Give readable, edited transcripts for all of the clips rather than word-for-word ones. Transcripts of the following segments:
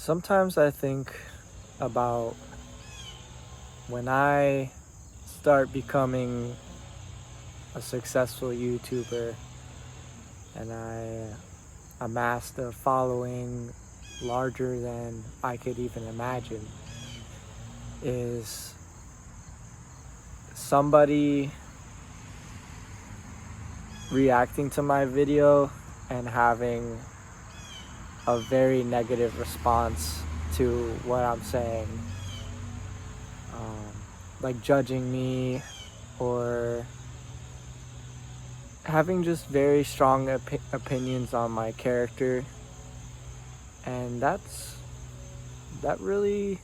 Sometimes I think about when I start becoming a successful YouTuber and I amassed a following larger than I could even imagine, is somebody reacting to my video and having a very negative response to what I'm saying, um, like judging me or having just very strong opinions on my character. And that really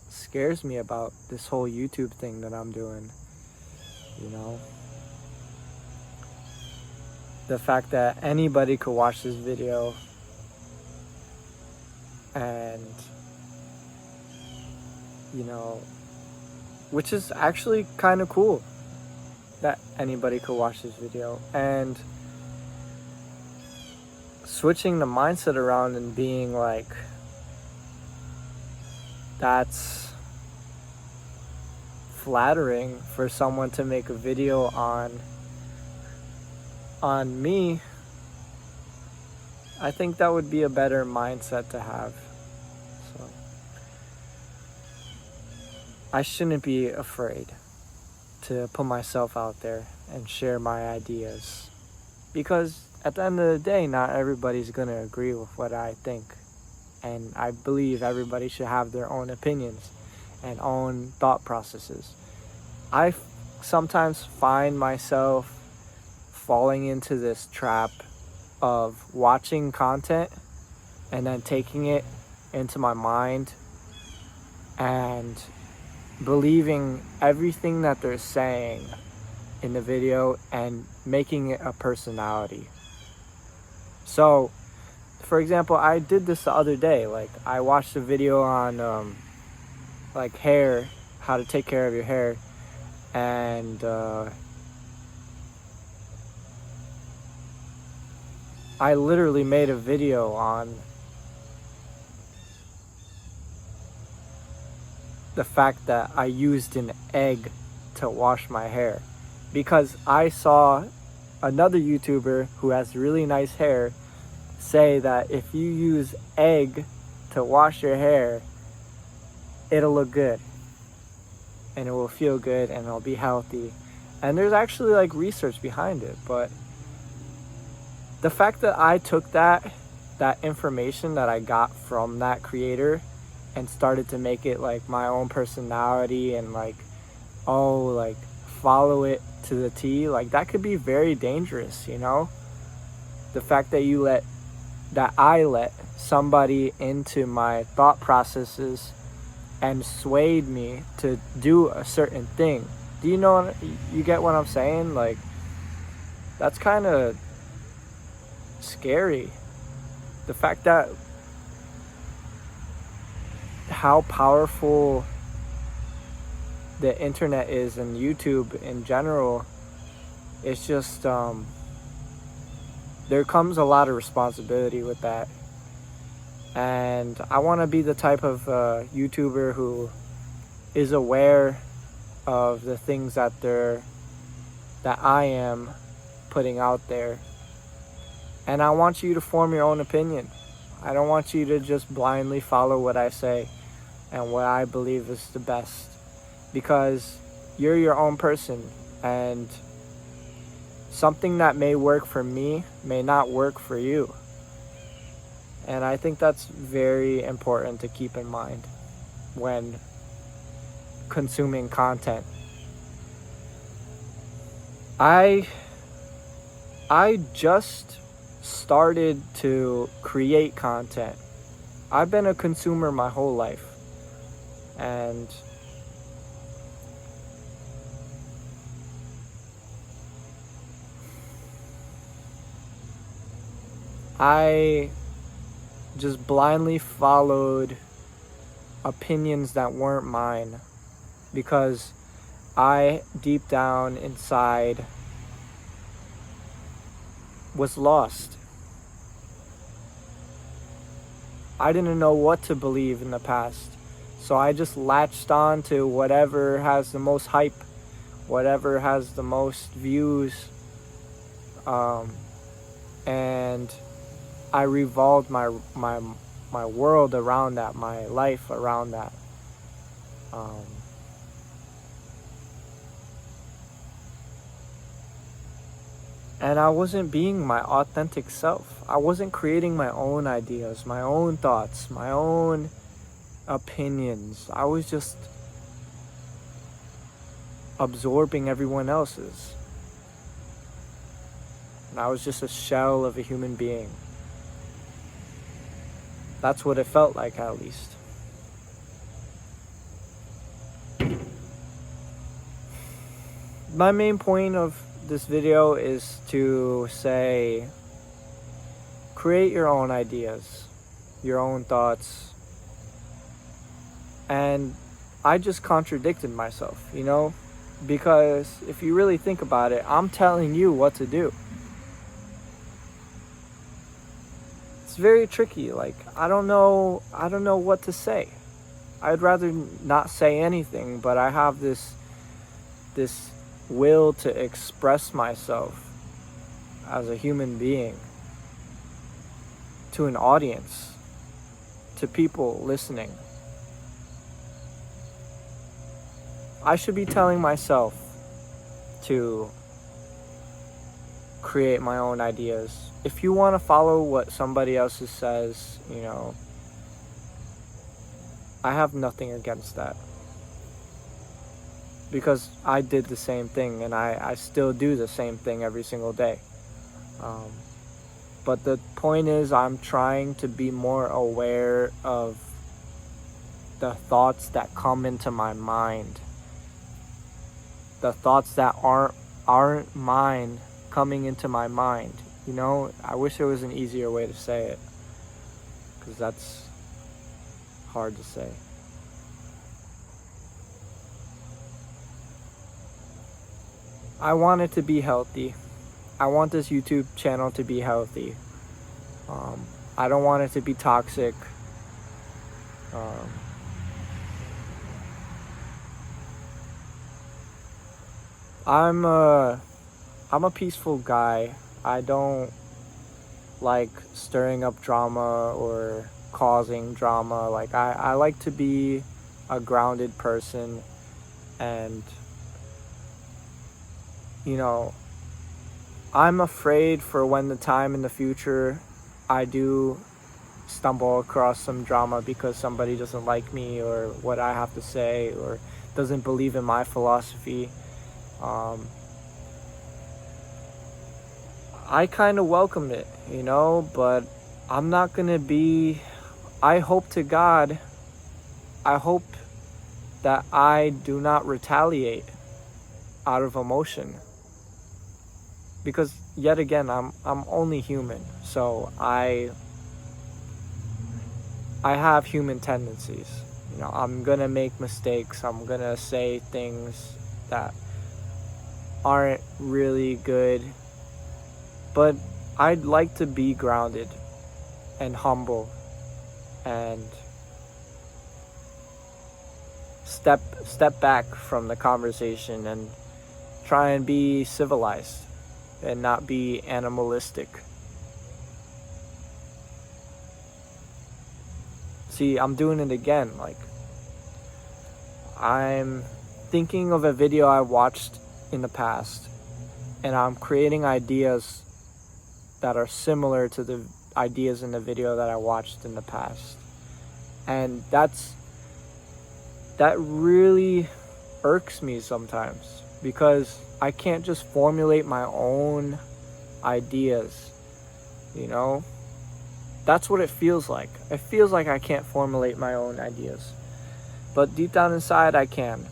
scares me about this whole YouTube thing that I'm doing, you know? The fact that anybody could watch this video and, you know, which is actually kind of cool that anybody could watch this video, and switching the mindset around and being like, that's flattering for someone to make a video on me. I think that would be a better mindset to have. So I shouldn't be afraid to put myself out there and share my ideas, because at the end of the day, not everybody's going to agree with what I think, and I believe everybody should have their own opinions and own thought processes. I sometimes find myself falling into this trap of watching content and then taking it into my mind and believing everything that they're saying in the video and making it a personality. So, for example, I did this the other day. Like, I watched a video on like hair, how to take care of your hair, and I literally made a video on the fact that I used an egg to wash my hair, because I saw another YouTuber who has really nice hair say that if you use egg to wash your hair, it'll look good and it will feel good and it'll be healthy. And there's actually like research behind it, but the fact that I took that information that I got from that creator and started to make it like my own personality and like follow it to the T, like that could be very dangerous, you know? The fact that I let somebody into my thought processes and swayed me to do a certain thing. Do you know, you get what I'm saying? Like, that's kind of scary. The fact that how powerful the internet is and YouTube in general, it's just there comes a lot of responsibility with that. And I want to be the type of YouTuber who is aware of the things that I am putting out there. And I want you to form your own opinion. I don't want you to just blindly follow what I say and what I believe is the best, because you're your own person, and something that may work for me may not work for you. And I think that's very important to keep in mind when consuming content. I just started to create content. I've been a consumer my whole life, and I just blindly followed opinions that weren't mine, because I deep down inside was lost. I didn't know what to believe in the past. So I just latched on to whatever has the most hype, whatever has the most views, and I revolved my world around that, my life around that. And I wasn't being my authentic self. I wasn't creating my own ideas, my own thoughts, my own opinions. I was just absorbing everyone else's. And I was just a shell of a human being. That's what it felt like, at least. My main point of this video is to say, create your own ideas, your own thoughts. And I just contradicted myself, you know, because if you really think about it, I'm telling you what to do. It's very tricky. Like, I don't know what to say. I'd rather not say anything, but I have this will to express myself as a human being to an audience, to people listening. I should be telling myself to create my own ideas. If you want to follow what somebody else says, you know, I have nothing against that. Because I did the same thing, and I still do the same thing every single day. But the point is, I'm trying to be more aware of the thoughts that come into my mind. The thoughts that aren't mine coming into my mind. You know, I wish there was an easier way to say it, because that's hard to say. I want it to be healthy. I want this YouTube channel to be healthy. I don't want it to be toxic. I'm a peaceful guy. I don't like stirring up drama or causing drama. Like, I like to be a grounded person, and you know, I'm afraid for when the time in the future I do stumble across some drama because somebody doesn't like me or what I have to say or doesn't believe in my philosophy. I kind of welcome it, you know, but I'm not gonna be, I hope to God, I hope that I do not retaliate out of emotion. Because yet again, I'm only human, so I have human tendencies. You know, I'm gonna make mistakes. I'm gonna say things that aren't really good. But I'd like to be grounded and humble and step back from the conversation and try and be civilized and not be animalistic. See, I'm doing it again. Like, I'm thinking of a video I watched in the past, and I'm creating ideas that are similar to the ideas in the video that I watched in the past. And that really irks me sometimes, because I can't just formulate my own ideas, you know? That's what it feels like. It feels like I can't formulate my own ideas. But deep down inside, I can.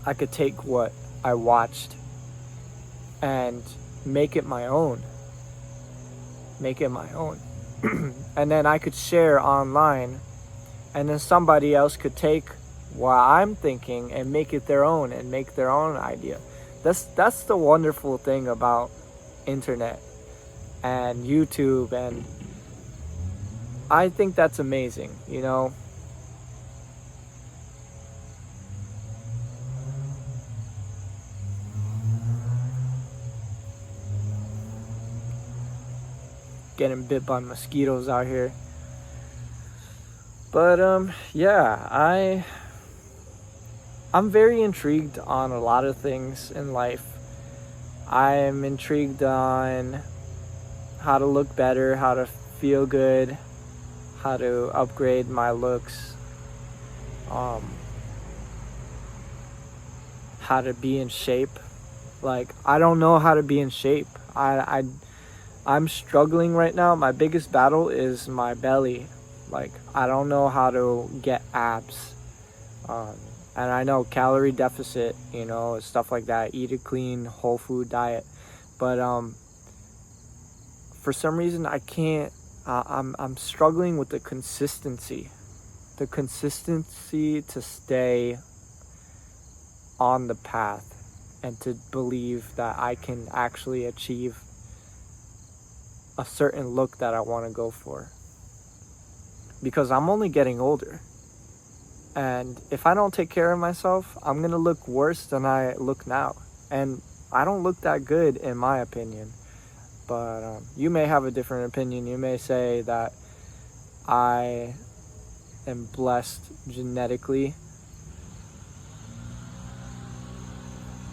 I could take what I watched and make it my own. Make it my own. And then I could share online, and then somebody else could take what I'm thinking and make it their own and make their own idea. That's the wonderful thing about internet and YouTube and I think that's amazing, you know. Getting bit by mosquitoes out here. But yeah, I'm very intrigued on a lot of things in life. I'm intrigued on how to look better, how to feel good, how to upgrade my looks, how to be in shape. Like, I don't know how to be in shape. I'm struggling right now. My biggest battle is my belly. Like, I don't know how to get abs. And I know calorie deficit, you know, stuff like that. Eat a clean, whole food diet. But for some reason, I can't. I'm struggling with the consistency. The consistency to stay on the path and to believe that I can actually achieve a certain look that I want to go for. Because I'm only getting older. And if I don't take care of myself, I'm going to look worse than I look now. And I don't look that good, in my opinion. But you may have a different opinion. You may say that I am blessed genetically.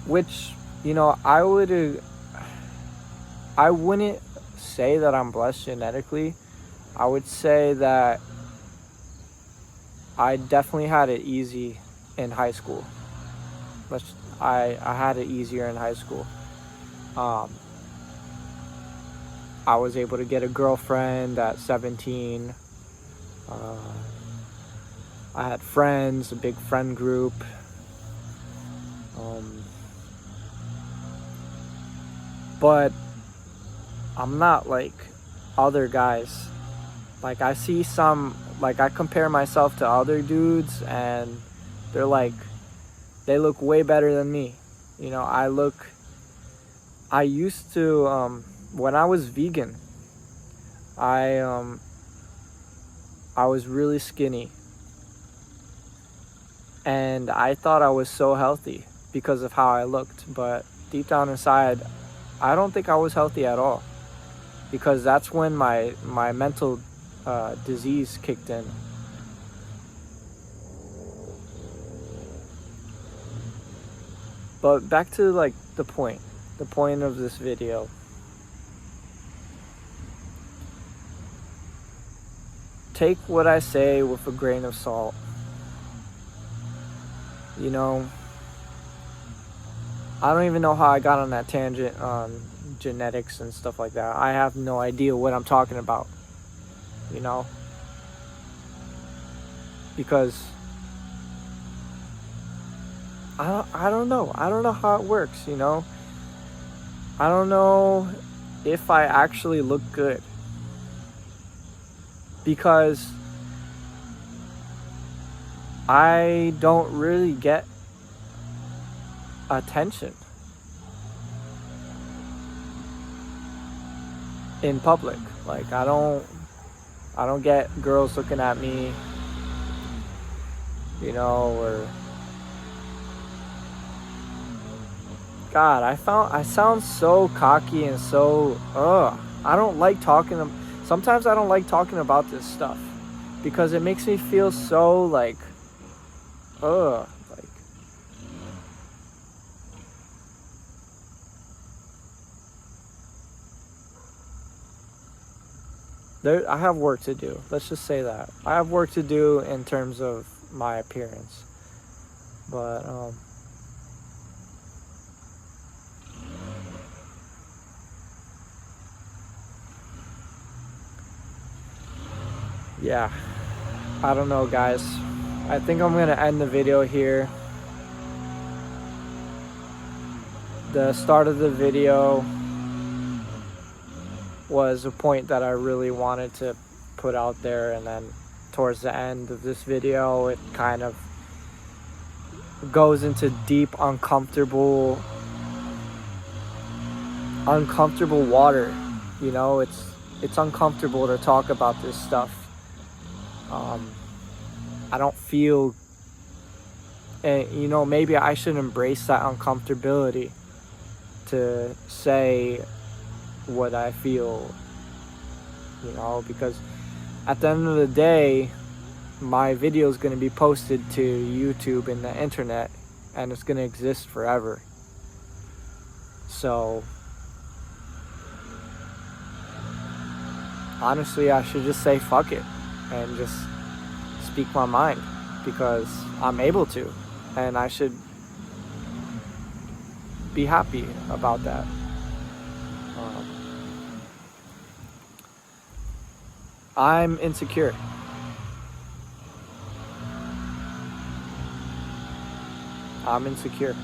Which, you know, I wouldn't say that I'm blessed genetically. I would say that I definitely had it easy in high school. I had it easier in high school. I was able to get a girlfriend at 17. I had friends, a big friend group. But I'm not like other guys. Like, I see some, like, I compare myself to other dudes and they're like, they look way better than me. You know, I used to, when I was vegan, I was really skinny. And I thought I was so healthy because of how I looked. But deep down inside, I don't think I was healthy at all. Because that's when my mental disease kicked in. But back to like the point of this video. Take what I say with a grain of salt. You know, I don't even know how I got on that tangent on genetics and stuff like that. I have no idea what I'm talking about. You know, because I don't know how it works, you know. I don't know if I actually look good, because I don't really get attention in public. Like, I don't get girls looking at me, you know, or God, I sound so cocky and so I don't like talking. Sometimes I don't like talking about this stuff because it makes me feel so like I have work to do. Let's just say that. I have work to do in terms of my appearance. But, yeah. I don't know, guys. I think I'm going to end the video here. The start of the video was a point that I really wanted to put out there, and then towards the end of this video it kind of goes into deep uncomfortable water. You know, it's uncomfortable to talk about this stuff, I don't feel, and maybe I should embrace that uncomfortability to say what I feel, because at the end of the day, my video is going to be posted to YouTube and the internet, and it's going to exist forever. So honestly, I should just say fuck it and just speak my mind, because I'm able to, and I should be happy about that. I'm insecure. I'm insecure.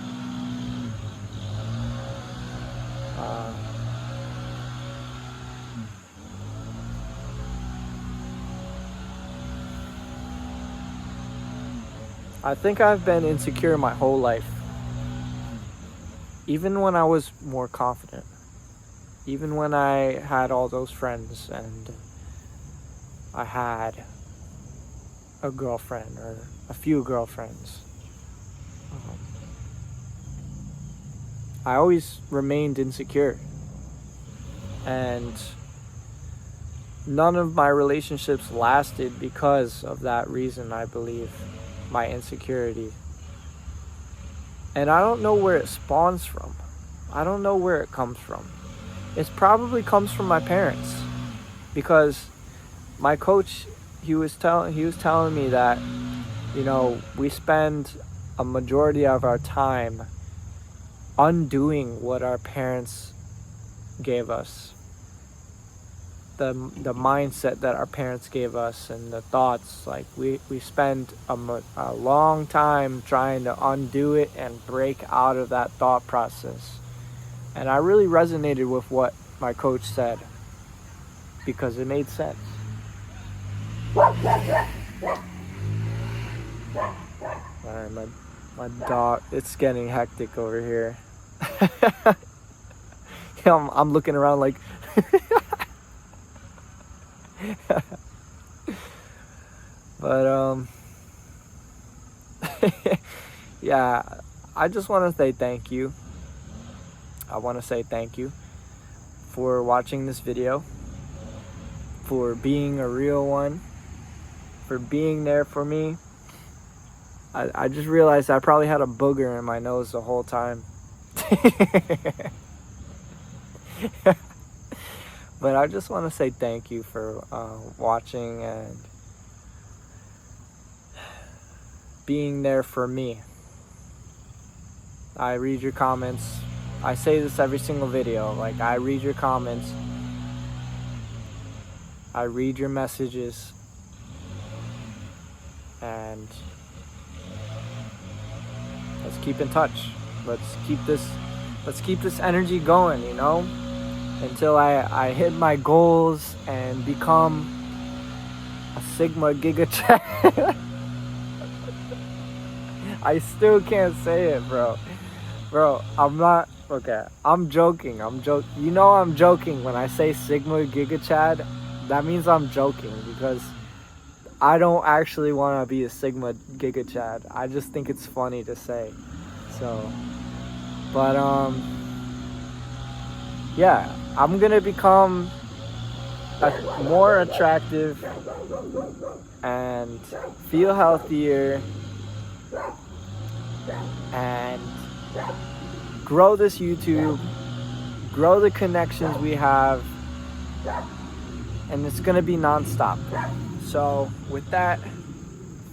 I think I've been insecure my whole life. Even when I was more confident. Even when I had all those friends and I had a girlfriend or a few girlfriends. I always remained insecure. And none of my relationships lasted because of that reason, I believe. My insecurity. And I don't know where it spawns from. I don't know where it comes from. It probably comes from my parents, because my coach, he was telling me that, we spend a majority of our time undoing what our parents gave us. The mindset that our parents gave us and the thoughts, like we spend a long time trying to undo it and break out of that thought process. And I really resonated with what my coach said, because it made sense. Alright, my dog, it's getting hectic over here. I'm looking around like but yeah, I just want to say thank you. I want to say thank you for watching this video, for being a real one, for being there for me. I just realized I probably had a booger in my nose the whole time. But I just want to say thank you for watching and being there for me. I read your comments. I say this every single video. Like, I read your comments. I read your messages. And let's keep in touch. Let's keep this energy going, until I hit my goals and become a Sigma Giga Chad. I still can't say it, bro. Bro, I'm not, okay, I'm joking. I'm joking when I say Sigma Giga Chad. That means I'm joking, because I don't actually want to be a Sigma Giga Chad. I just think it's funny to say. So, but yeah, I'm gonna become more attractive and feel healthier and grow this YouTube, grow the connections we have, and it's gonna be non-stop. So with that,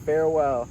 farewell.